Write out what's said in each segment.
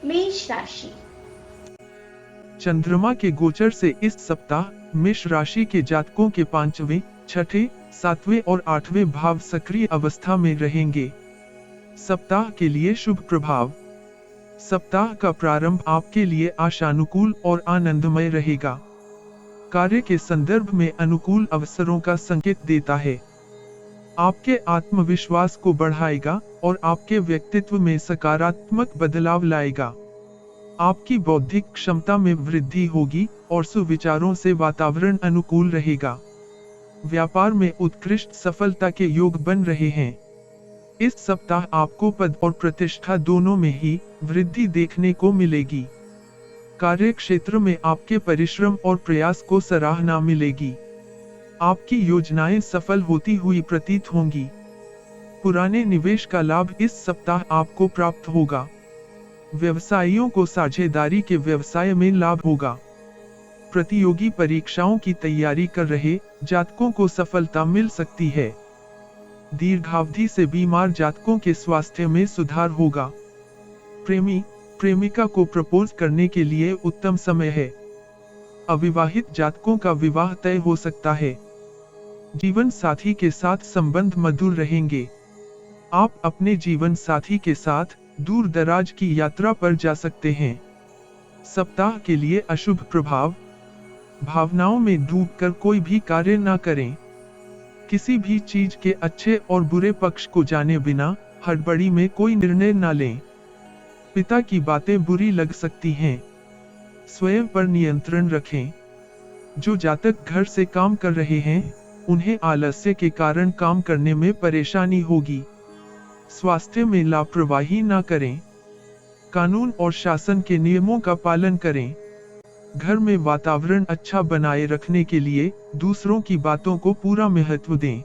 मेष राशि। चंद्रमा के गोचर से इस सप्ताह मेष राशि के जातकों के 5वें, 6ठे, 7वें और 8वें भाव सक्रिय अवस्था में रहेंगे। सप्ताह के लिए शुभ प्रभाव। सप्ताह का प्रारंभ आपके लिए आशानुकूल और आनंदमय रहेगा। कार्य के संदर्भ में अनुकूल अवसरों का संकेत देता है। आपके आत्मविश्वास को बढ़ाएगा और आपके व्यक्तित्व में सकारात्मक बदलाव लाएगा। आपकी बौद्धिक क्षमता में वृद्धि होगी और सुविचारों से वातावरण अनुकूल रहेगा। व्यापार में उत्कृष्ट सफलता के योग बन रहे हैं। इस सप्ताह आपको पद और प्रतिष्ठा दोनों में ही वृद्धि देखने को मिलेगी। कार्य क्षेत्र में आपके परिश्रम और प्रयास को सराहना मिलेगी। आपकी योजनाएं सफल होती हुई प्रतीत होंगी। पुराने निवेश का लाभ इस सप्ताह आपको प्राप्त होगा। व्यवसायियों को साझेदारी के व्यवसाय में लाभ होगा। प्रतियोगी परीक्षाओं की तैयारी कर रहे जातकों को सफलता मिल सकती है। दीर्घावधि से बीमार जातकों के स्वास्थ्य में सुधार होगा। प्रेमी प्रेमिका को प्रपोज करने के लिए उत्तम समय है। अविवाहित जातकों का विवाह तय हो सकता है। जीवन साथी के साथ संबंध मधुर रहेंगे। आप अपने जीवन साथी के साथ दूर दराज की यात्रा पर जा सकते हैं। सप्ताह के लिए अशुभ प्रभाव। भावनाओं में डूबकर कोई भी कार्य न करें। किसी भी चीज के अच्छे और बुरे पक्ष को जाने बिना हड़बड़ी में कोई निर्णय न लें। पिता की बातें बुरी लग सकती हैं। स्वयं पर नियंत्रण रखें। जो जातक घर से काम कर रहे हैं, उन्हें आलस्य के कारण काम करने में परेशानी होगी। स्वास्थ्य में लापरवाही न करें। कानून और शासन के नियमों का पालन करें। घर में वातावरण अच्छा बनाए रखने के लिए दूसरों की बातों को पूरा महत्व दें।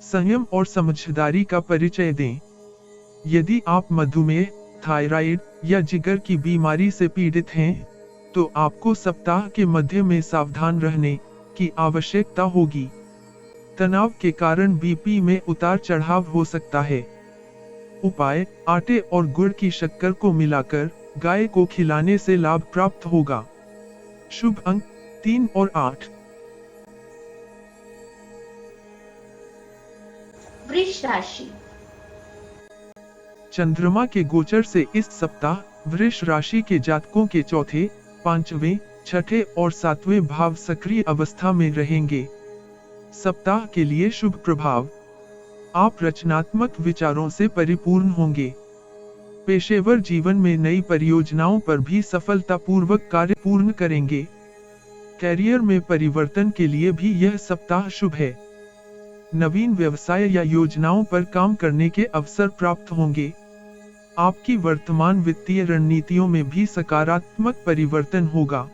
संयम और समझदारी का परिचय दें। यदि आप मधुमेह, थायराइड या जिगर की बीमारी से पीड़ित हैं, तो आपको सप्ताह के मध्य में सावधान रहने की आवश्यकता होगी। तनाव के कारण बीपी में उतार चढ़ाव हो सकता है। उपाय: आटे और गुड़ की शक्कर को मिलाकर गाय को खिलाने से लाभ प्राप्त होगा। शुभ अंक 3 और 8। वृष राशि। चंद्रमा के गोचर से इस सप्ताह वृष राशि के जातकों के चौथे, 5वें, 6ठे और 7वें भाव सक्रिय अवस्था में रहेंगे। सप्ताह के लिए शुभ प्रभाव। आप रचनात्मक विचारों से परिपूर्ण होंगे। पेशेवर जीवन में नई परियोजनाओं पर भी सफलतापूर्वक कार्य पूर्ण करेंगे। कैरियर में परिवर्तन के लिए भी यह सप्ताह शुभ है। नवीन व्यवसाय या योजनाओं पर काम करने के अवसर प्राप्त होंगे। आपकी वर्तमान वित्तीय रणनीतियों में भी सकारात्मक परिवर्तन होगा।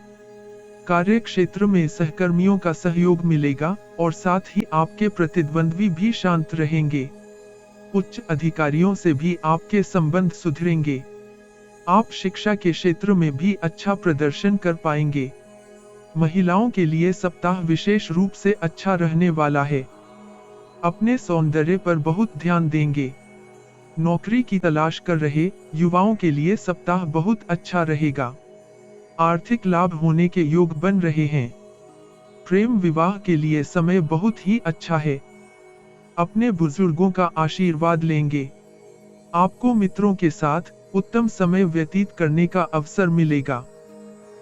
कार्य क्षेत्र में सहकर्मियों का सहयोग मिलेगा और साथ ही आपके प्रतिद्वंद्वी भी शांत रहेंगे। उच्च अधिकारियों से भी आपके संबंध सुधरेंगे। आप शिक्षा के क्षेत्र में भी अच्छा प्रदर्शन कर पाएंगे। महिलाओं के लिए सप्ताह विशेष रूप से अच्छा रहने वाला है। अपने सौंदर्य पर बहुत ध्यान देंगे। नौकरी की तलाश कर रहे युवाओं के लिए सप्ताह बहुत अच्छा रहेगा। आर्थिक लाभ होने के योग बन रहे हैं। प्रेम विवाह के लिए समय बहुत ही अच्छा है। अपने बुजुर्गों का आशीर्वाद लेंगे। आपको मित्रों के साथ उत्तम समय व्यतीत करने का अवसर मिलेगा।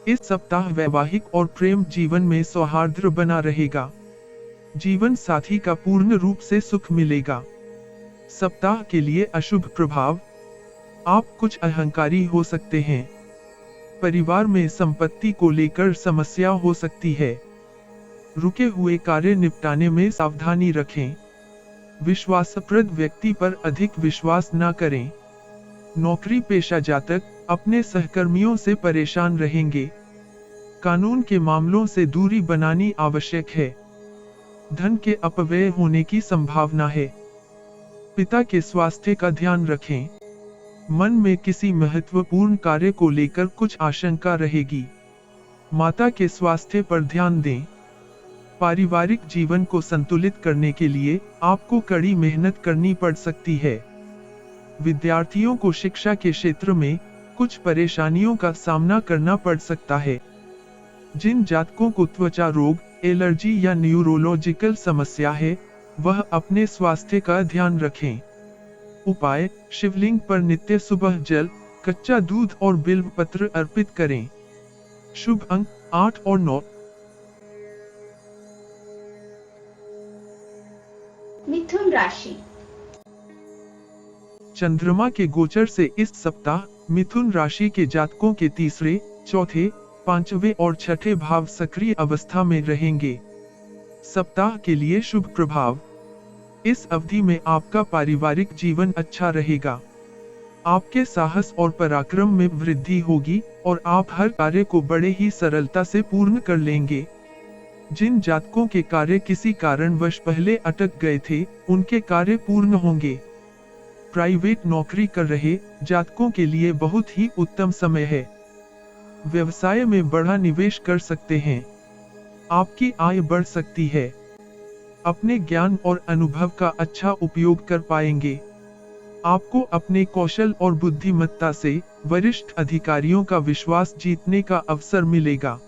इस सप्ताह वैवाहिक और प्रेम जीवन में सौहार्द बना रहेगा। जीवन साथी का पूर्ण रूप से सुख मिलेगा। सप्ताह के लिए अशुभ प्रभाव। आप कुछ अहंकारी हो सकते हैं। परिवार में संपत्ति को लेकर समस्या हो सकती है। रुके हुए कार्य निपटाने में सावधानी रखें। विश्वासप्रद व्यक्ति पर अधिक विश्वास न करें। नौकरी पेशा जातक अपने सहकर्मियों से परेशान रहेंगे। कानून के मामलों से दूरी बनानी आवश्यक है। धन के अपव्यय होने की संभावना है। पिता के स्वास्थ्य का ध्यान रखें। मन में किसी महत्वपूर्ण कार्य को लेकर कुछ आशंका रहेगी। माता के स्वास्थ्य पर ध्यान दें। पारिवारिक जीवन को संतुलित करने के लिए आपको कड़ी मेहनत करनी पड़ सकती है। विद्यार्थियों को शिक्षा के क्षेत्र में कुछ परेशानियों का सामना करना पड़ सकता है। जिन जातकों को त्वचा रोग, एलर्जी या न्यूरोलॉजिकल समस्या है, वह अपने स्वास्थ्य का ध्यान रखें। उपाय: शिवलिंग पर नित्य सुबह जल, कच्चा दूध और बिल्व पत्र अर्पित करें। शुभ अंक 8 और 9। मिथुन राशि। चंद्रमा के गोचर से इस सप्ताह मिथुन राशि के जातकों के तीसरे, चौथे, पांचवें और छठे भाव सक्रिय अवस्था में रहेंगे। सप्ताह के लिए शुभ प्रभाव: इस अवधि में आपका पारिवारिक जीवन अच्छा रहेगा। आपके साहस और पराक्रम में वृद्धि होगी और आप हर कार्य को बड़े ही सरलता से पूर्ण कर लेंगे। जिन जातकों के कार्य किसी कारणवश पहले अटक गए थे, उनके कार्य पूर्ण होंगे। प्राइवेट नौकरी कर रहे जातकों के लिए बहुत ही उत्तम समय है। व्यवसाय में बड़ा निवेश कर सकते हैं। आपकी आय बढ़ सकती है। अपने ज्ञान और अनुभव का अच्छा उपयोग कर पाएंगे। आपको अपने कौशल और बुद्धिमत्ता से वरिष्ठ अधिकारियों का विश्वास जीतने का अवसर मिलेगा।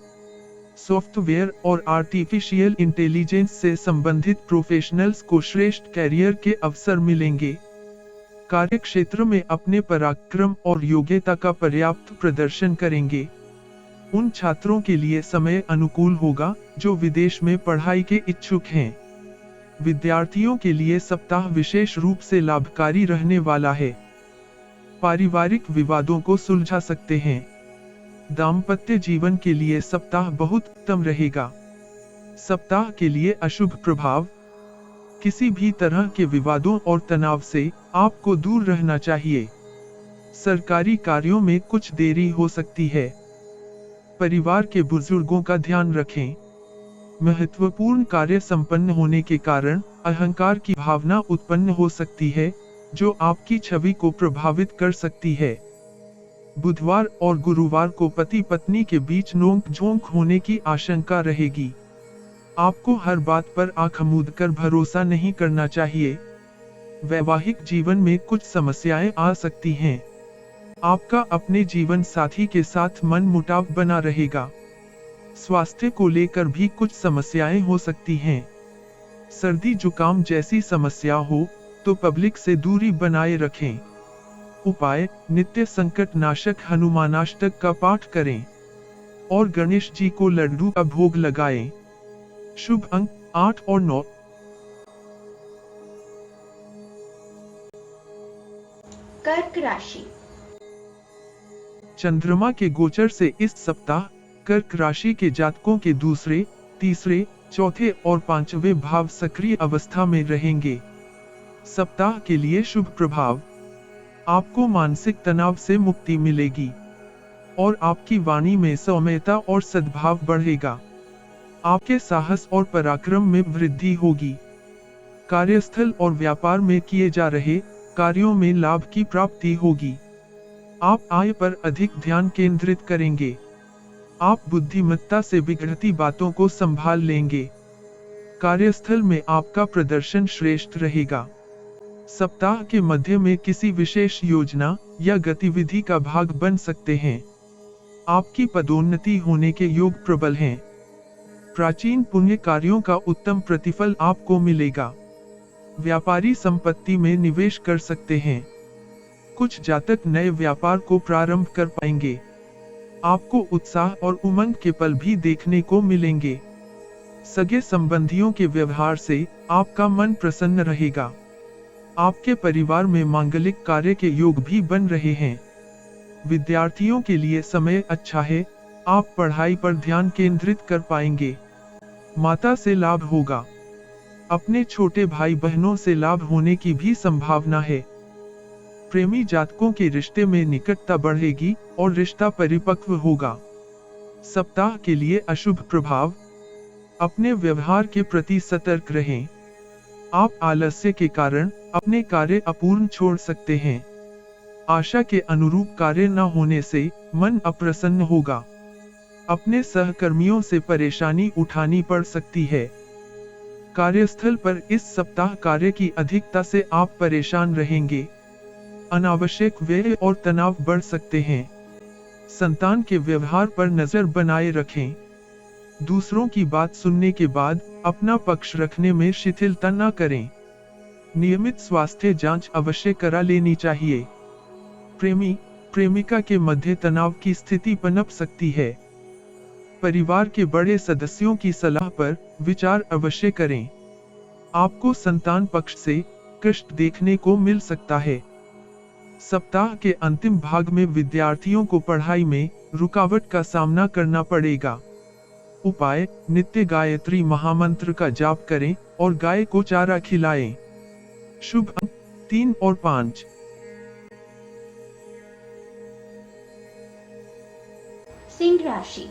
सॉफ्टवेयर और आर्टिफिशियल इंटेलिजेंस से संबंधित प्रोफेशनल्स को श्रेष्ठ कैरियर के अवसर मिलेंगे। कार्यक्षेत्र में अपने पराक्रम और योग्यता का पर्याप्त प्रदर्शन करेंगे। उन छात्रों के लिए समय अनुकूल होगा जो विदेश में पढ़ाई के इच्छुक हैं। विद्यार्थियों के लिए सप्ताह विशेष रूप से लाभकारी रहने वाला है। पारिवारिक विवादों को सुलझा सकते हैं। दाम्पत्य जीवन के लिए सप्ताह बहुत उत्तम रहेगा। सप्ताह के लिए अशुभ प्रभाव: किसी भी तरह के विवादों और तनाव से आपको दूर रहना चाहिए। सरकारी कार्यों में कुछ देरी हो सकती है। परिवार के बुजुर्गों का ध्यान रखें। महत्वपूर्ण कार्य संपन्न होने के कारण अहंकार की भावना उत्पन्न हो सकती है, जो आपकी छवि को प्रभावित कर सकती है। बुधवार और गुरुवार को पति पत्नी के बीच नोक झोंक होने की आशंका रहेगी। आपको हर बात पर आंख मूंद कर भरोसा नहीं करना चाहिए। वैवाहिक जीवन में कुछ समस्याएं आ सकती हैं। आपका अपने जीवन साथी के साथ मनमुटाव बना रहेगा। स्वास्थ्य को लेकर भी कुछ समस्याएं हो सकती हैं। सर्दी जुकाम जैसी समस्या हो तो पब्लिक से दूरी बनाए रखें। उपाय: नित्य संकट नाशक हनुमानाष्टक का पाठ करें और गणेश जी को लड्डू का भोग लगाएं। शुभ अंक 8 और 9। कर्क राशि। चंद्रमा के गोचर से इस सप्ताह कर्क राशि के जातकों के दूसरे, तीसरे, चौथे और पांचवें भाव सक्रिय अवस्था में रहेंगे। सप्ताह के लिए शुभ प्रभाव: आपको मानसिक तनाव से मुक्ति मिलेगी और आपकी वाणी में सौम्यता और सद्भाव बढ़ेगा। आपके साहस और पराक्रम में वृद्धि होगी। कार्यस्थल और व्यापार में किए जा रहे कार्यों में लाभ की प्राप्ति होगी। आप आय पर अधिक ध्यान केंद्रित करेंगे। आप बुद्धिमत्ता से बिगड़ती बातों को संभाल लेंगे। कार्यस्थल में आपका प्रदर्शन श्रेष्ठ रहेगा। सप्ताह के मध्य में किसी विशेष योजना या गतिविधि का भाग बन सकते हैं। आपकी पदोन्नति होने के योग प्रबल हैं। प्राचीन पुण्य कार्यों का उत्तम प्रतिफल आपको मिलेगा। व्यापारी संपत्ति में निवेश कर सकते हैं। कुछ जातक नए व्यापार को प्रारंभ कर पाएंगे। आपको उत्साह और उमंग के पल भी देखने को मिलेंगे। सगे संबंधियों के व्यवहार से आपका मन प्रसन्न रहेगा। आपके परिवार में मांगलिक कार्य के योग भी बन रहे हैं। विद्यार्थियों के लिए समय अच्छा है। आप पढ़ाई पर ध्यान केंद्रित कर पाएंगे। माता से लाभ होगा। अपने छोटे भाई बहनों से लाभ होने की भी संभावना है। प्रेमी जातकों के रिश्ते में निकटता बढ़ेगी और रिश्ता परिपक्व होगा। सप्ताह के लिए अशुभ प्रभाव: अपने व्यवहार के प्रति सतर्क रहें। आप आलस्य के कारण अपने कार्य अपूर्ण छोड़ सकते हैं। आशा के अनुरूप कार्य न होने से मन अप्रसन्न होगा। अपने सहकर्मियों से परेशानी उठानी पड़ सकती है। कार्यस्थल पर इस सप्ताह कार्य की अधिकता से आप परेशान रहेंगे। अनावश्यक व्यय और तनाव बढ़ सकते हैं। संतान के व्यवहार पर नजर बनाए रखें। दूसरों की बात सुनने के बाद अपना पक्ष रखने में शिथिलता न करें। नियमित स्वास्थ्य जांच अवश्य करा लेनी चाहिए। प्रेमी प्रेमिका के मध्य तनाव की स्थिति पनप सकती है। परिवार के बड़े सदस्यों की सलाह पर विचार अवश्य करें। आपको संतान पक्ष से कष्ट देखने को मिल सकता है। सप्ताह के अंतिम भाग में विद्यार्थियों को पढ़ाई में रुकावट का सामना करना पड़ेगा। उपाय, नित्य गायत्री महामंत्र का जाप करें और गाय को चारा खिलाएं। शुभ अंक 3 और 5। सिंह राशि।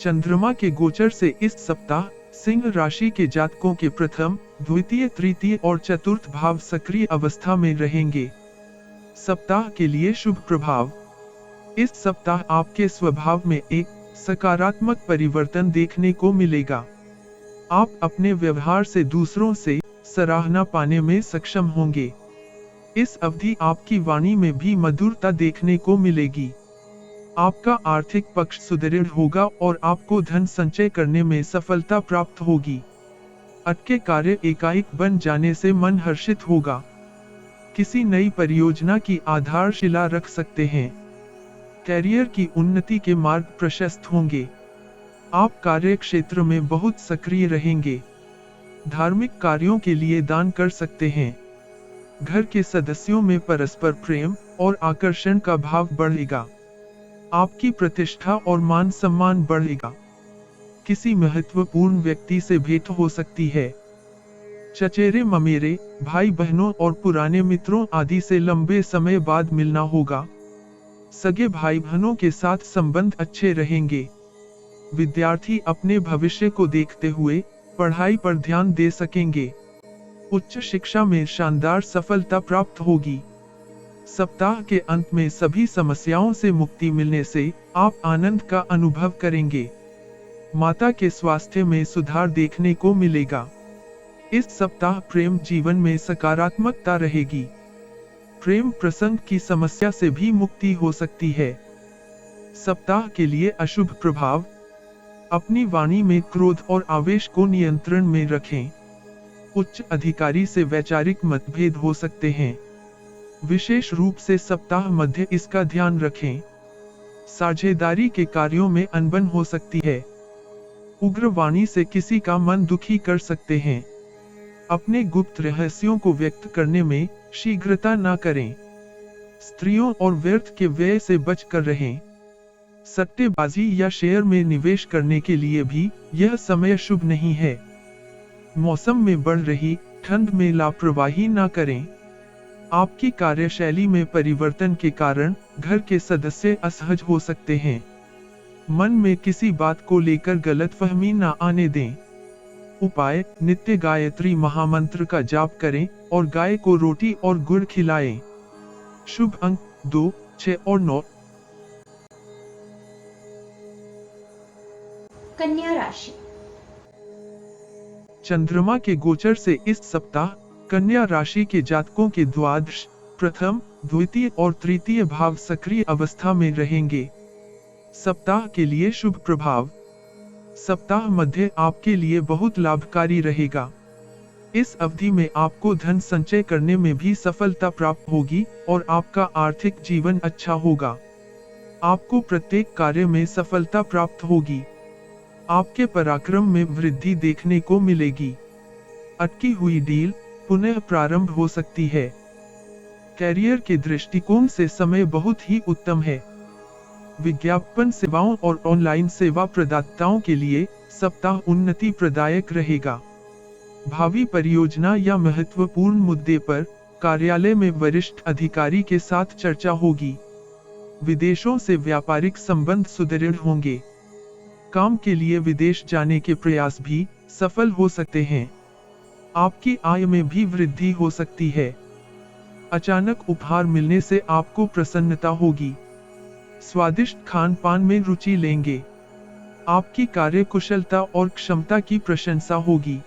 चंद्रमा के गोचर से इस सप्ताह सिंह राशि के जातकों के प्रथम, द्वितीय, तृतीय और चतुर्थ भाव सक्रिय अवस्था में रहेंगे। सप्ताह के लिए शुभ प्रभाव। इस सप्ताह आपके स्वभाव में एक सकारात्मक परिवर्तन देखने को मिलेगा। आप अपने व्यवहार से दूसरों से सराहना पाने में सक्षम होंगे। इस अवधि आपकी वाणी में भी मधुरता देखने को मिलेगी। आपका आर्थिक पक्ष सुदृढ़ होगा और आपको धन संचय करने में सफलता प्राप्त होगी। अटके कार्य एकाएक बन जाने से मन हर्षित होगा। किसी नई परियोजना की आधारशिला रख सकते हैं। कैरियर की उन्नति के मार्ग प्रशस्त होंगे। आप कार्य क्षेत्र में बहुत सक्रिय रहेंगे। धार्मिक कार्यों के लिए दान कर सकते हैं। घर के सदस्यों में परस्पर प्रेम और आकर्षण का भाव बढ़ेगा। आपकी प्रतिष्ठा और मान सम्मान बढ़ेगा। किसी महत्वपूर्ण व्यक्ति से भेंट हो सकती है। चचेरे ममेरे, भाई बहनों और पुराने मित्रों आदि से लंबे समय बाद मिलना होगा। सगे भाई बहनों के साथ संबंध अच्छे रहेंगे। विद्यार्थी अपने भविष्य को देखते हुए पढ़ाई पर ध्यान दे सकेंगे। उच्च शिक्षा में शानदार सफलता प्राप्त होगी। सप्ताह के अंत में सभी समस्याओं से मुक्ति मिलने से आप आनंद का अनुभव करेंगे। माता के स्वास्थ्य में सुधार देखने को मिलेगा। इस सप्ताह प्रेम जीवन में सकारात्मकता रहेगी। प्रेम प्रसंग की समस्या से भी मुक्ति हो सकती है। सप्ताह के लिए अशुभ प्रभाव। अपनी वाणी में क्रोध और आवेश को नियंत्रण में रखें। उच्च अधिकारी से वैचारिक मतभेद हो सकते हैं। विशेष रूप से सप्ताह मध्य इसका ध्यान रखें। साझेदारी के कार्यों में अनबन हो सकती है। उग्र वाणी से किसी का मन दुखी कर सकते हैं। अपने गुप्त रहस्यों को व्यक्त करने में शीघ्रता न करें। स्त्रियों और व्यर्थ के व्यय से बचकर रहें। सट्टेबाजी या शेयर में निवेश करने के लिए भी यह समय शुभ नहीं है। मौसम में बढ़ रही ठंड में लापरवाही न करें। आपकी कार्यशैली में परिवर्तन के कारण घर के सदस्य असहज हो सकते हैं। मन में किसी बात को लेकर गलतफहमी न आने दें। उपाय, नित्य गायत्री महामंत्र का जाप करें और गाय को रोटी और गुड़ खिलाएं। शुभ अंक 2, 6 और 9। कन्या राशि। चंद्रमा के गोचर से इस सप्ताह कन्या राशि के जातकों के द्वादश, प्रथम, द्वितीय और तृतीय भाव सक्रिय अवस्था में रहेंगे। सप्ताह के लिए शुभ प्रभाव। सप्ताह मध्य आपके लिए बहुत लाभकारी रहेगा। इस अवधि में आपको धन संचय करने में भी सफलता प्राप्त होगी और आपका आर्थिक जीवन अच्छा होगा। आपको प्रत्येक कार्य में सफलता प्राप्त होगी। आपके पराक्रम में वृद्धि देखने को मिलेगी। अटकी हुई डील पुनः प्रारंभ हो सकती है। कैरियर के दृष्टिकोण से समय बहुत ही उत्तम है। विज्ञापन सेवाओं और ऑनलाइन सेवा प्रदाताओं के लिए सप्ताह उन्नति प्रदायक रहेगा। भावी परियोजना या महत्वपूर्ण मुद्दे पर कार्यालय में वरिष्ठ अधिकारी के साथ चर्चा होगी। विदेशों से व्यापारिक संबंध सुदृढ़ होंगे। काम के लिए विदेश जाने के प्रयास भी सफल हो सकते हैं। आपकी आय में भी वृद्धि हो सकती है। अचानक उपहार मिलने से आपको प्रसन्नता होगी। स्वादिष्ट खान पान में रुचि लेंगे। आपकी कार्यकुशलता और क्षमता की प्रशंसा होगी।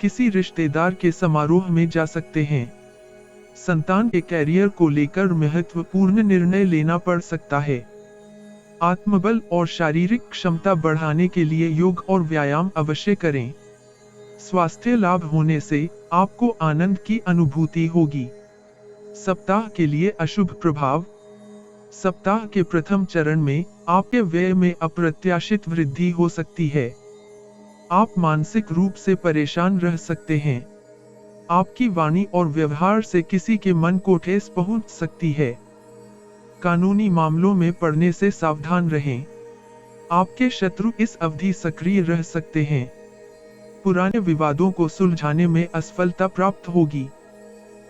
किसी रिश्तेदार के समारोह में जा सकते हैं। संतान के कैरियर को लेकर महत्वपूर्ण निर्णय लेना पड़ सकता है। आत्मबल और शारीरिक क्षमता बढ़ाने के लिए योग और व्यायाम अवश्य करें। स्वास्थ्य लाभ होने से आपको आनंद की अनुभूति होगी। सप्ताह के लिए अशुभ प्रभाव। सप्ताह के प्रथम चरण में आपके व्यय में अप्रत्याशित वृद्धि हो सकती है। आप मानसिक रूप से परेशान रह सकते हैं। आपकी वाणी और व्यवहार से किसी के मन को ठेस पहुंच सकती है। कानूनी मामलों में पड़ने से सावधान रहें। आपके शत्रु इस अवधि सक्रिय रह सकते हैं। पुराने विवादों को सुलझाने में असफलता प्राप्त होगी।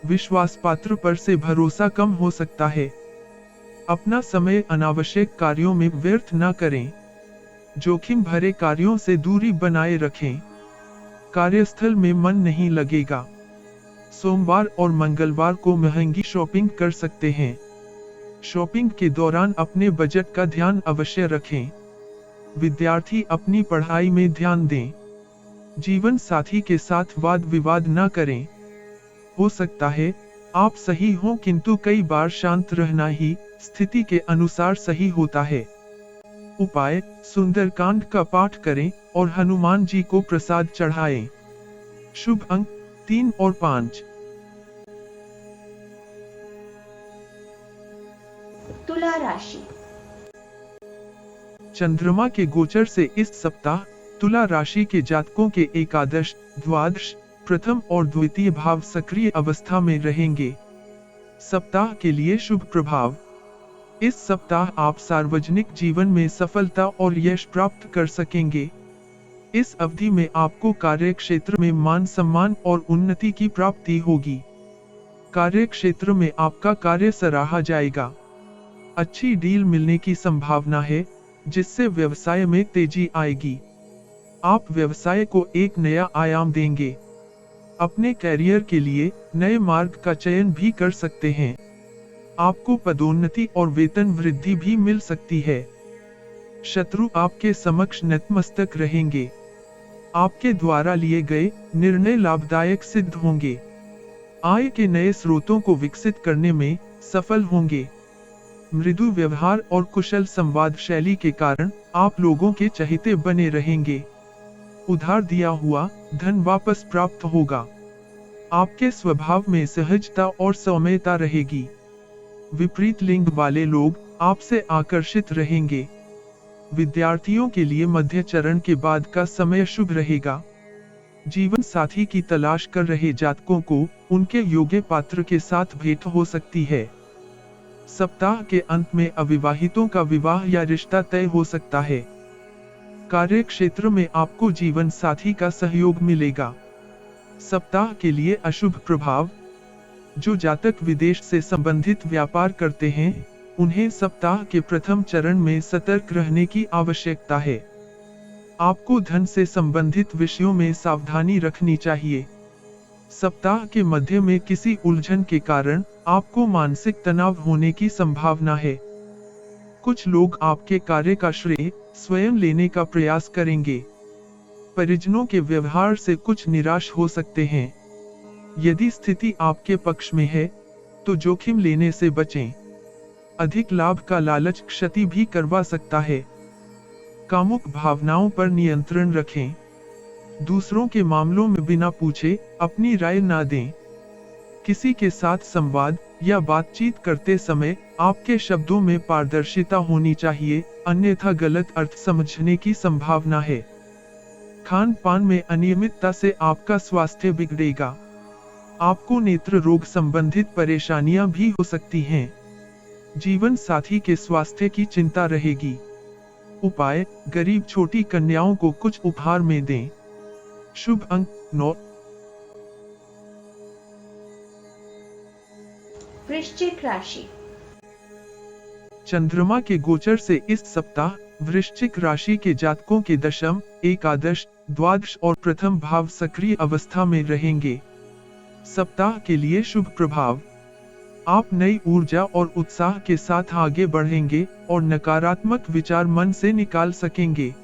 विश्वास पात्र पर से भरोसा कम हो सकता है। अपना समय अनावश्यक कार्यों में व्यर्थ न करें। जोखिम भरे कार्यों से दूरी बनाए रखें। कार्यस्थल में मन नहीं लगेगा। सोमवार और मंगलवार को महंगी शॉपिंग कर सकते हैं। शॉपिंग के दौरान अपने बजट का ध्यान अवश्य रखें। विद्यार्थी अपनी पढ़ाई में ध्यान दें। जीवन साथी के साथ वाद विवाद न करें। हो सकता है आप सही हों, किंतु कई बार शांत रहना ही स्थिति के अनुसार सही होता है। उपाय: सुंदरकांड का पाठ करें और हनुमान जी को प्रसाद चढ़ाएं। शुभ अंक 3 और 5। तुला राशि। चंद्रमा के गोचर से इस सप्ताह तुला राशि के जातकों के एकादश, द्वादश, प्रथम और द्वितीय भाव सक्रिय अवस्था में रहेंगे। सप्ताह के लिए शुभ प्रभाव। इस सप्ताह आप सार्वजनिक जीवन में सफलता और यश प्राप्त कर सकेंगे। इस अवधि में आपको कार्य क्षेत्र में मान सम्मान और उन्नति की प्राप्ति होगी। कार्य क्षेत्र में आपका कार्य सराहा जाएगा। अच्छी डील मिलने की संभावना है, जिससे व्यवसाय में तेजी आएगी। आप व्यवसाय को एक नया आयाम देंगे। अपने कैरियर के लिए नए मार्ग का चयन भी कर सकते हैं। आपको पदोन्नति और वेतन वृद्धि भी मिल सकती है। शत्रु आपके समक्ष नतमस्तक रहेंगे। आपके द्वारा लिए गए निर्णय लाभदायक सिद्ध होंगे। आय के नए स्रोतों को विकसित करने में सफल होंगे। मृदु व्यवहार और कुशल संवाद शैली के कारण आप लोगों के चहेते बने रहेंगे। उधार दिया हुआ धन वापस प्राप्त होगा। आपके स्वभाव में सहजता और सौम्यता रहेगी। विपरीत लिंग वाले लोग आपसे आकर्षित रहेंगे। विद्यार्थियों के लिए मध्य चरण के बाद का समय शुभ रहेगा। जीवन साथी की तलाश कर रहे जातकों को उनके योग्य पात्र के साथ भेंट हो सकती है। सप्ताह के अंत में अविवाहितों का विवाह या रिश्ता तय हो सकता है। कार्य क्षेत्र में आपको जीवन साथी का सहयोग मिलेगा। सप्ताह के लिए अशुभ प्रभाव। जो जातक विदेश से संबंधित व्यापार करते हैं, उन्हें सप्ताह के प्रथम चरण में सतर्क रहने की आवश्यकता है। आपको धन से संबंधित विषयों में सावधानी रखनी चाहिए। सप्ताह के मध्य में किसी उलझन के कारण आपको मानसिक तनाव होने की संभावना है। कुछ लोग आपके कार्य का श्रेय स्वयं लेने का प्रयास करेंगे। परिजनों के व्यवहार से कुछ निराश हो सकते हैं। यदि स्थिति आपके पक्ष में है, तो जोखिम लेने से बचें। अधिक लाभ का लालच क्षति भी करवा सकता है। कामुक भावनाओं पर नियंत्रण रखें। दूसरों के मामलों में बिना पूछे अपनी राय ना दें। किसी के साथ संवाद या बातचीत करते समय आपके शब्दों में पारदर्शिता होनी चाहिए, अन्यथा गलत अर्थ समझने की संभावना है। खान पान में अनियमितता से आपका स्वास्थ्य बिगड़ेगा। आपको नेत्र रोग संबंधित परेशानियां भी हो सकती हैं। जीवन साथी के स्वास्थ्य की चिंता रहेगी। उपाय: गरीब छोटी कन्याओं को कुछ उपहार में दें। शुभ अंक 9। वृश्चिक राशि। चंद्रमा के गोचर से इस सप्ताह वृश्चिक राशि के जातकों के दशम, एकादश, द्वादश और प्रथम भाव सक्रिय अवस्था में रहेंगे। सप्ताह के लिए शुभ प्रभाव। आप नई ऊर्जा और उत्साह के साथ आगे बढ़ेंगे और नकारात्मक विचार मन से निकाल सकेंगे।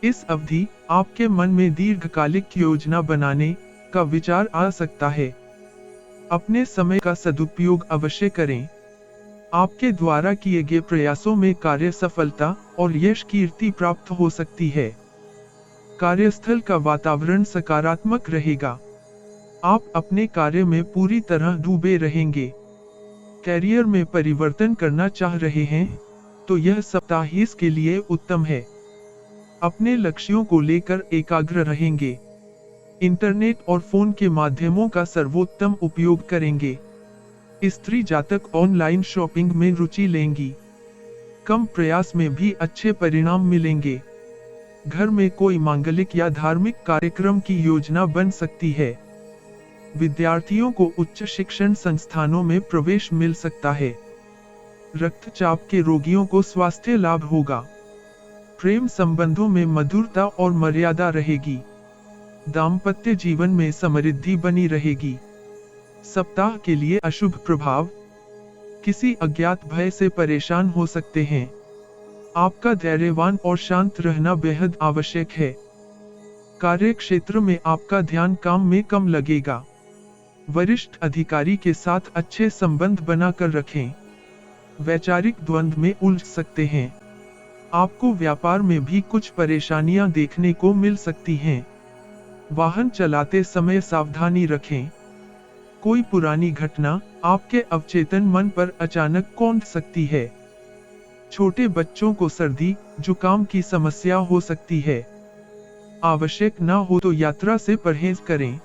इस अवधि आपके मन में दीर्घकालिक योजना बनाने का विचार आ सकता है। अपने समय का सदुपयोग अवश्य करें। आपके द्वारा किए गए प्रयासों में कार्य सफलता और यश कीर्ति प्राप्त हो सकती है। कार्यस्थल का वातावरण सकारात्मक रहेगा। आप अपने कार्य में पूरी तरह डूबे रहेंगे। कैरियर में परिवर्तन करना चाह रहे हैं तो यह सप्ताह इसके लिए उत्तम है। अपने लक्ष्यों को लेकर एकाग्र रहेंगे। इंटरनेट और फोन के माध्यमों का सर्वोत्तम उपयोग करेंगे। स्त्री जातक ऑनलाइन शॉपिंग में रुचि लेंगी। कम प्रयास में भी अच्छे परिणाम मिलेंगे। घर में कोई मांगलिक या धार्मिक कार्यक्रम की योजना बन सकती है। विद्यार्थियों को उच्च शिक्षण संस्थानों में प्रवेश मिल सकता है। रक्तचाप के रोगियों को स्वास्थ्य लाभ होगा। प्रेम संबंधों में मधुरता और मर्यादा रहेगी। दाम्पत्य जीवन में समृद्धि बनी रहेगी। सप्ताह के लिए अशुभ प्रभाव। किसी अज्ञात भय से परेशान हो सकते हैं। आपका धैर्यवान और शांत रहना बेहद आवश्यक है। कार्य क्षेत्र में आपका ध्यान काम में कम लगेगा। वरिष्ठ अधिकारी के साथ अच्छे संबंध बनाकर रखें। वैचारिक द्वंद्व में उलझ सकते हैं। आपको व्यापार में भी कुछ परेशानियां देखने को मिल सकती हैं। वाहन चलाते समय सावधानी रखें। कोई पुरानी घटना आपके अवचेतन मन पर अचानक कौंध सकती है। छोटे बच्चों को सर्दी जुकाम की समस्या हो सकती है। आवश्यक न हो तो यात्रा से परहेज करें।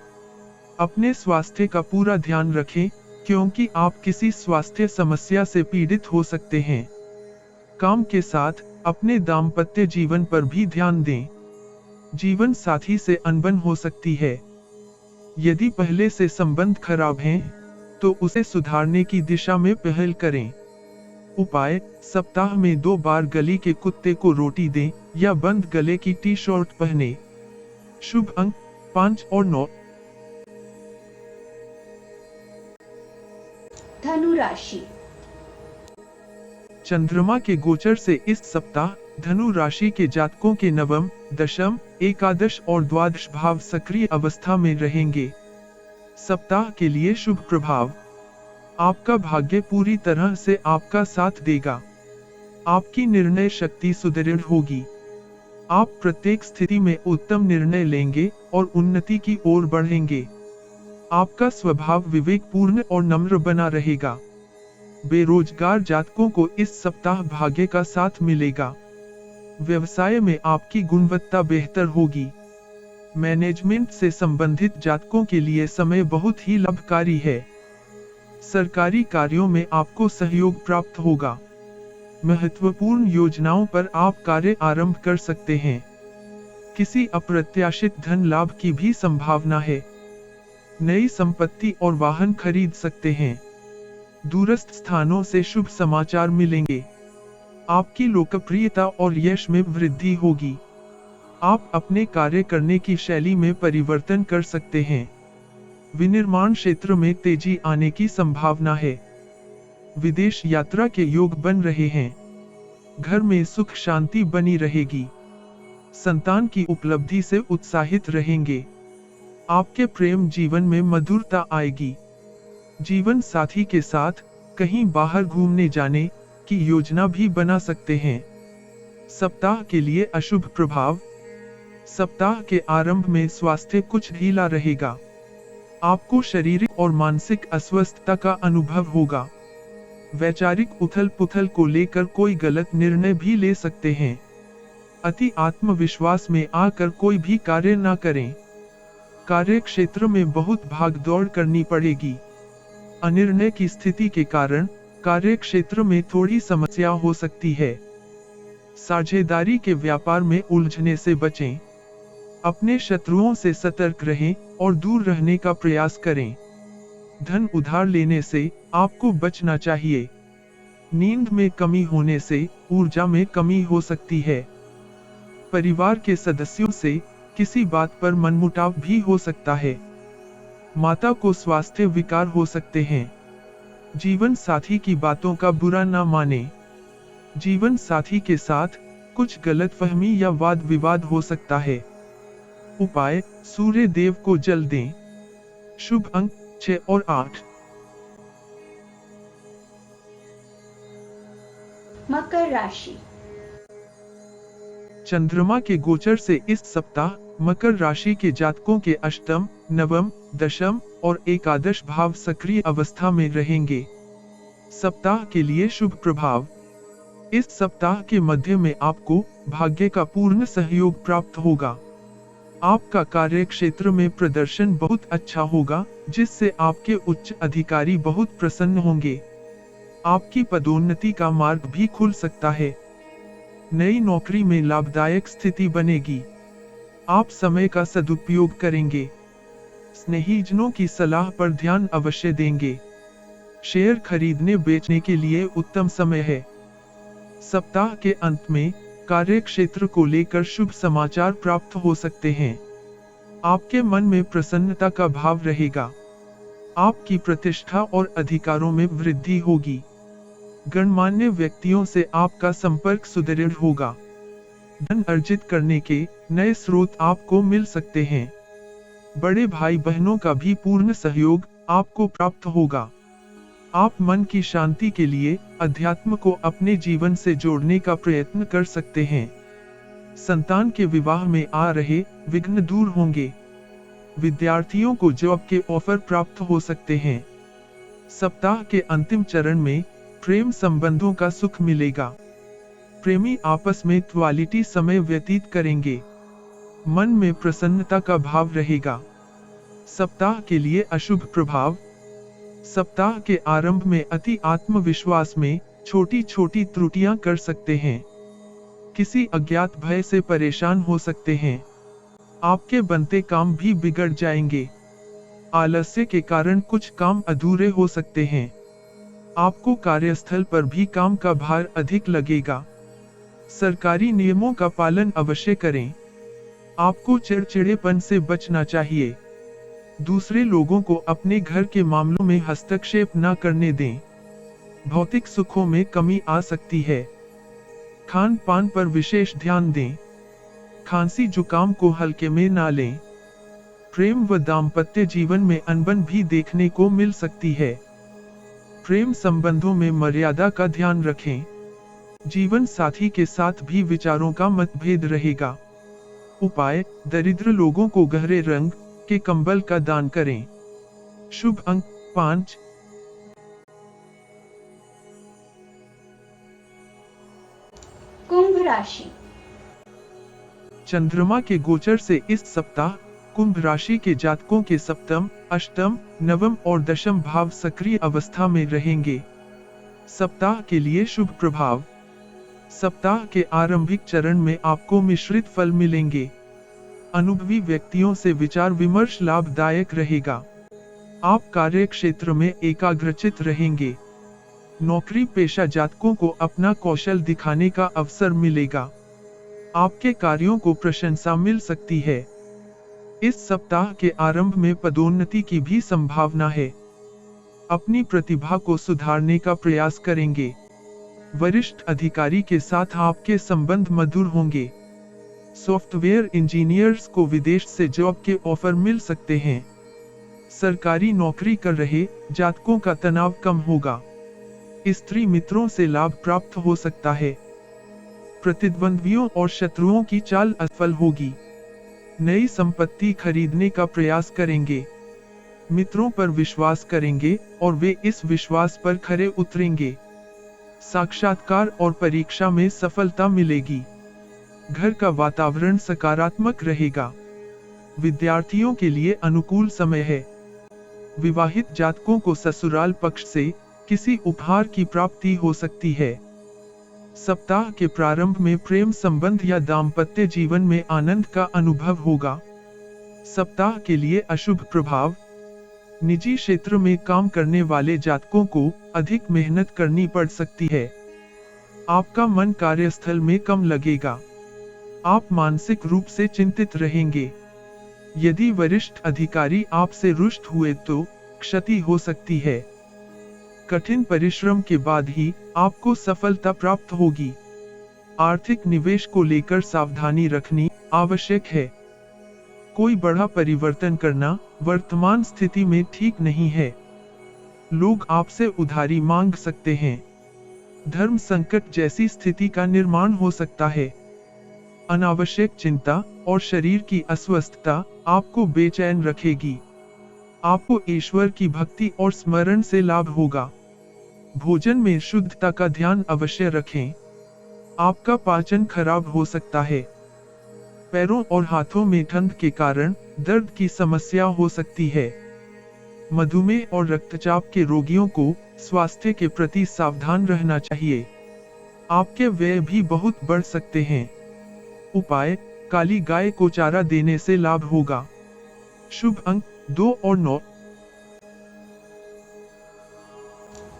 अपने स्वास्थ्य का पूरा ध्यान रखें क्योंकि आप किसी स्वास्थ्य समस्या से पीड़ित हो सकते हैं। काम के साथ अपने दाम्पत्य जीवन पर भी ध्यान दें। जीवन साथी से अनबन हो सकती है। यदि पहले से संबंध खराब हैं, तो उसे सुधारने की दिशा में पहल करें। उपाय: सप्ताह में 2 बार गली के कुत्ते को रोटी दें या बंद गले की टी-शर्ट पहने। शुभ अंक 5 और 9। धनु राशि। चंद्रमा के गोचर से इस सप्ताह धनु राशि के जातकों के नवम, दशम, एकादश और द्वादश भाव सक्रिय अवस्था में रहेंगे। सप्ताह के लिए शुभ प्रभाव। आपका भाग्य पूरी तरह से आपका साथ देगा। आपकी निर्णय शक्ति सुदृढ़ होगी। आप प्रत्येक स्थिति में उत्तम निर्णय लेंगे और उन्नति की ओर बढ़ेंगे। आपका स्वभाव विवेकपूर्ण और नम्र बना रहेगा। बेरोजगार जातकों को इस सप्ताह भाग्य का साथ मिलेगा। व्यवसाय में आपकी गुणवत्ता बेहतर होगी। मैनेजमेंट से संबंधित जातकों के लिए समय बहुत ही लाभकारी है। सरकारी कार्यों में आपको सहयोग प्राप्त होगा। महत्वपूर्ण योजनाओं पर आप कार्य आरंभ कर सकते हैं। किसी अप्रत्याशित धन लाभ की भी संभावना है। नई संपत्ति और वाहन खरीद सकते हैं। दूरस्थ स्थानों से शुभ समाचार मिलेंगे। आपकी लोकप्रियता और यश में वृद्धि होगी। आप अपने कार्य करने की शैली में परिवर्तन कर सकते हैं। विनिर्माण क्षेत्र में तेजी आने की संभावना है। विदेश यात्रा के योग बन रहे हैं। घर में सुख शांति बनी रहेगी। संतान की उपलब्धि से उत्साहित रहेंगे। आपके प्रेम जीवन में मधुरता आएगी। जीवन साथी के साथ कहीं बाहर घूमने जाने की योजना भी बना सकते हैं। सप्ताह के लिए अशुभ प्रभाव। सप्ताह के आरंभ में स्वास्थ्य कुछ ढीला रहेगा। आपको शारीरिक और मानसिक अस्वस्थता का अनुभव होगा। वैचारिक उथल-पुथल को लेकर कोई गलत निर्णय भी ले सकते हैं। अति आत्मविश्वास में आकर कोई भी कार्य न करें। कार्य क्षेत्र में बहुत भागदौड़ करनी पड़ेगी। अनिर्णय की स्थिति के कारण कार्य क्षेत्र में थोड़ी समस्या हो सकती है। साझेदारी के व्यापार में उलझने से बचें। अपने शत्रुओं से सतर्क रहें और दूर रहने का प्रयास करें। धन उधार लेने से आपको बचना चाहिए। नींद में कमी होने से ऊर्जा में कमी हो सकती है। परिवार के सदस्यों से किसी बात पर मनमुटाव भी हो सकता है। माता को स्वास्थ्य विकार हो सकते हैं। जीवन साथी की बातों का बुरा ना माने। जीवन साथी के साथ कुछ गलतफहमी या वाद विवाद हो सकता है। उपाय: सूर्य देव को जल दें। शुभ अंक 6 और 8। मकर राशि। चंद्रमा के गोचर से इस सप्ताह मकर राशि के जातकों के अष्टम, नवम, दशम और एकादश भाव सक्रिय अवस्था में रहेंगे। सप्ताह के लिए शुभ प्रभाव। इस सप्ताह के मध्य में आपको भाग्य का पूर्ण सहयोग प्राप्त होगा। आपका कार्य क्षेत्र में प्रदर्शन बहुत अच्छा होगा, जिससे आपके उच्च अधिकारी बहुत प्रसन्न होंगे। आपकी पदोन्नति का मार्ग भी खुल सकता है। नई नौकरी में लाभदायक स्थिति बनेगी। आप समय का सदुपयोग करेंगे। स्नेहीजनों की सलाह पर ध्यान अवश्य देंगे। शेयर खरीदने बेचने के लिए उत्तम समय है। सप्ताह के अंत में कार्य क्षेत्र को लेकर शुभ समाचार प्राप्त हो सकते हैं। आपके मन में प्रसन्नता का भाव रहेगा। आपकी प्रतिष्ठा और अधिकारों में वृद्धि होगी। गणमान्य व्यक्तियों से आपका संपर्क सुदृढ़ होगा। धन अर्जित करने के नए स्रोत आपको मिल सकते हैं। बड़े भाई बहनों का भी पूर्ण सहयोग आपको प्राप्त होगा। आप मन की शांति के लिए अध्यात्म को अपने जीवन से जोड़ने का प्रयत्न कर सकते हैं। संतान के विवाह में आ रहे विघ्न दूर होंगे। विद्यार्थियों को जॉब के ऑफर प्राप्त हो सकते हैं। सप्ताह के अंतिम चरण में प्रेम संबंधों का सुख मिलेगा। प्रेमी आपस में क्वालिटी समय व्यतीत करेंगे। मन में प्रसन्नता का भाव रहेगा। सप्ताह के लिए अशुभ प्रभाव। सप्ताह के आरंभ में अति आत्मविश्वास में छोटी छोटी त्रुटियां कर सकते हैं। किसी अज्ञात भय से परेशान हो सकते हैं। आपके बनते काम भी बिगड़ जाएंगे। आलस्य के कारण कुछ काम अधूरे हो सकते हैं। आपको कार्यस्थल पर भी काम का भार अधिक लगेगा। सरकारी नियमों का पालन अवश्य करें। आपको चिड़चिड़ेपन से बचना चाहिए। दूसरे लोगों को अपने घर के मामलों में हस्तक्षेप न करने दें। भौतिक सुखों में कमी आ सकती है। खान पान पर विशेष ध्यान दें। खांसी जुकाम को हल्के में ना लें। प्रेम व दाम्पत्य जीवन में अनबन भी देखने को मिल सकती है। प्रेम संबंधों में मर्यादा का ध्यान रखें। जीवन साथी के साथ भी विचारों का मतभेद रहेगा। उपाय: दरिद्र लोगों को गहरे रंग के कंबल का दान करें। शुभ अंक 5। कुंभ राशि। चंद्रमा के गोचर से इस सप्ताह कुंभ राशि के जातकों के सप्तम, अष्टम, नवम और दशम भाव सक्रिय अवस्था में रहेंगे। सप्ताह के लिए शुभ प्रभाव। सप्ताह के आरंभिक चरण में आपको मिश्रित फल मिलेंगे। अनुभवी व्यक्तियों से विचार विमर्श लाभदायक रहेगा। आप कार्य क्षेत्र में एकाग्रचित रहेंगे। नौकरी पेशा जातकों को अपना कौशल दिखाने का अवसर मिलेगा। आपके कार्यों को प्रशंसा मिल सकती है। इस सप्ताह के आरंभ में पदोन्नति की भी संभावना है। अपनी प्रतिभा को सुधारने का प्रयास करेंगे। वरिष्ठ अधिकारी के साथ आपके संबंध मधुर होंगे। सॉफ्टवेयर इंजीनियर्स को विदेश से जॉब के ऑफर मिल सकते हैं। सरकारी नौकरी कर रहे जातकों का तनाव कम होगा। स्त्री मित्रों से लाभ प्राप्त हो सकता है। प्रतिद्वंद्वियों और शत्रुओं की चाल असफल होगी। नई संपत्ति खरीदने का प्रयास करेंगे। मित्रों पर विश्वास करेंगे और वे इस विश्वास पर खरे उतरेंगे। साक्षात्कार और परीक्षा में सफलता मिलेगी। घर का वातावरण सकारात्मक रहेगा। विद्यार्थियों के लिए अनुकूल समय है। विवाहित जातकों को ससुराल पक्ष से किसी उपहार की प्राप्ति हो सकती है। सप्ताह के प्रारंभ में प्रेम संबंध या दाम्पत्य जीवन में आनंद का अनुभव होगा। सप्ताह के लिए अशुभ प्रभाव। निजी क्षेत्र में काम करने वाले जातकों को अधिक मेहनत करनी पड़ सकती है। आपका मन कार्यस्थल में कम लगेगा। आप मानसिक रूप से चिंतित रहेंगे। यदि वरिष्ठ अधिकारी आपसे रुष्ट हुए तो क्षति हो सकती है। कठिन परिश्रम के बाद ही आपको सफलता प्राप्त होगी। आर्थिक निवेश को लेकर सावधानी रखनी आवश्यक है। कोई बड़ा परिवर्तन करना वर्तमान स्थिति में ठीक नहीं है। लोग आपसे उधारी मांग सकते हैं। धर्म संकट जैसी स्थिति का निर्माण हो सकता है। अनावश्यक चिंता और शरीर की अस्वस्थता आपको बेचैन रखेगी। आपको ईश्वर की भक्ति और स्मरण से लाभ होगा। भोजन में शुद्धता का ध्यान अवश्य रखें। आपका पाचन खराब हो सकता है। पैरों और हाथों में ठंड के कारण दर्द की समस्या हो सकती है। मधुमेह और रक्तचाप के रोगियों को स्वास्थ्य के प्रति सावधान रहना चाहिए। आपके व्यय भी बहुत बढ़ सकते हैं। उपाय, काली गाय को चारा देने से लाभ होगा। शुभ अंक 2 और 9।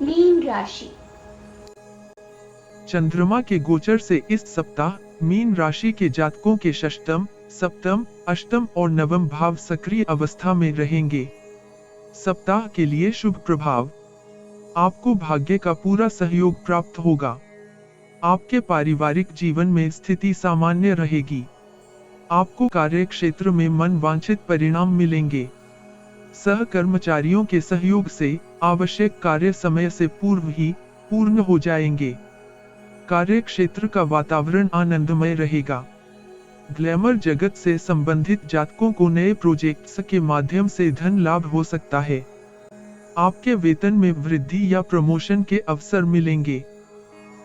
मीन राशि। चंद्रमा के गोचर से इस सप्ताह मीन राशि के जातकों के षष्टम, सप्तम, अष्टम और नवम भाव सक्रिय अवस्था में रहेंगे। सप्ताह के लिए शुभ प्रभाव। आपको भाग्य का पूरा सहयोग प्राप्त होगा। आपके पारिवारिक जीवन में स्थिति सामान्य रहेगी। आपको कार्य क्षेत्र में मन वांछित परिणाम मिलेंगे। सहकर्मचारियों के सहयोग से आवश्यक कार्य समय से पूर्व ही पूर्ण हो जाएंगे। कार्य क्षेत्र का वातावरण आनंदमय रहेगा। ग्लैमर जगत से संबंधित जातकों को नए प्रोजेक्ट्स के माध्यम से धन लाभ हो सकता है। आपके वेतन में वृद्धि या प्रमोशन के अवसर मिलेंगे।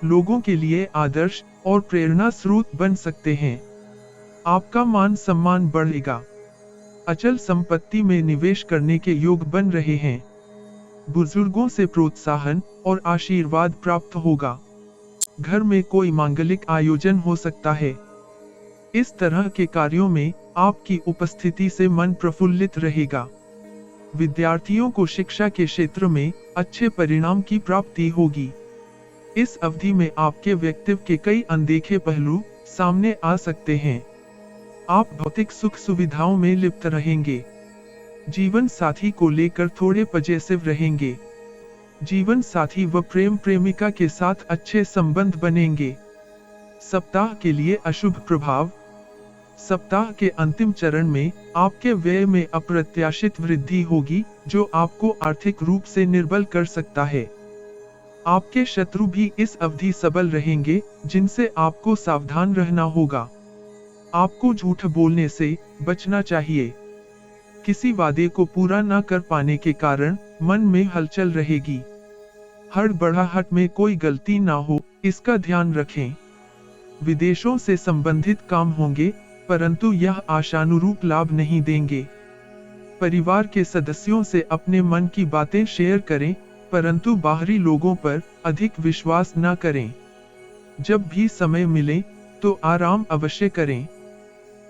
लोगों के लिए आदर्श और प्रेरणा स्रोत बन सकते हैं। आपका मान सम्मान बढ़ेगा। अचल संपत्ति में निवेश करने के योग बन रहे हैं। बुजुर्गों से प्रोत्साहन और आशीर्वाद प्राप्त होगा। घर में कोई मांगलिक आयोजन हो सकता है। इस तरह के कार्यों में आपकी उपस्थिति से मन प्रफुल्लित रहेगा। विद्यार्थियों को शिक्षा के क्षेत्र में अच्छे परिणाम की प्राप्ति होगी। इस अवधि में आपके व्यक्तित्व के कई अनदेखे पहलू सामने आ सकते हैं। आप भौतिक सुख सुविधाओं में लिप्त रहेंगे। जीवन साथी को लेकर थोड़े पजेसिव रहेंगे। जीवन साथी व प्रेम प्रेमिका के साथ अच्छे संबंध बनेंगे। सप्ताह के लिए अशुभ प्रभाव। सप्ताह के अंतिम चरण में आपके व्यय में अप्रत्याशित वृद्धि होगी, जो आपको आर्थिक रूप से निर्बल कर सकता है। आपके शत्रु भी इस अवधि सबल रहेंगे, जिनसे आपको सावधान रहना होगा। आपको झूठ बोलने से बचना चाहिए। किसी वादे को पूरा न कर पाने के कारण मन में हलचल रहेगी। हड़बड़ाहट में कोई गलती ना हो, इसका ध्यान रखें। विदेशों से संबंधित काम होंगे, परंतु यह आशानुरूप लाभ नहीं देंगे। परिवार के सदस्यों से अपने मन की बातें शेयर करें, परंतु बाहरी लोगों पर अधिक विश्वास न करें। जब भी समय मिले तो आराम अवश्य करें।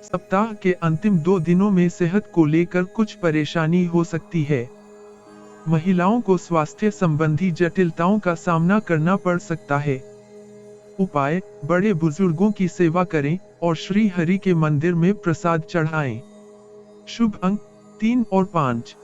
सप्ताह के अंतिम 2 दिनों में सेहत को लेकर कुछ परेशानी हो सकती है। महिलाओं को स्वास्थ्य संबंधी जटिलताओं का सामना करना पड़ सकता है। उपाय, बड़े बुजुर्गों की सेवा करें और श्री हरि के मंदिर में प्रसाद चढ़ाएं। शुभ अंक 3 और 5।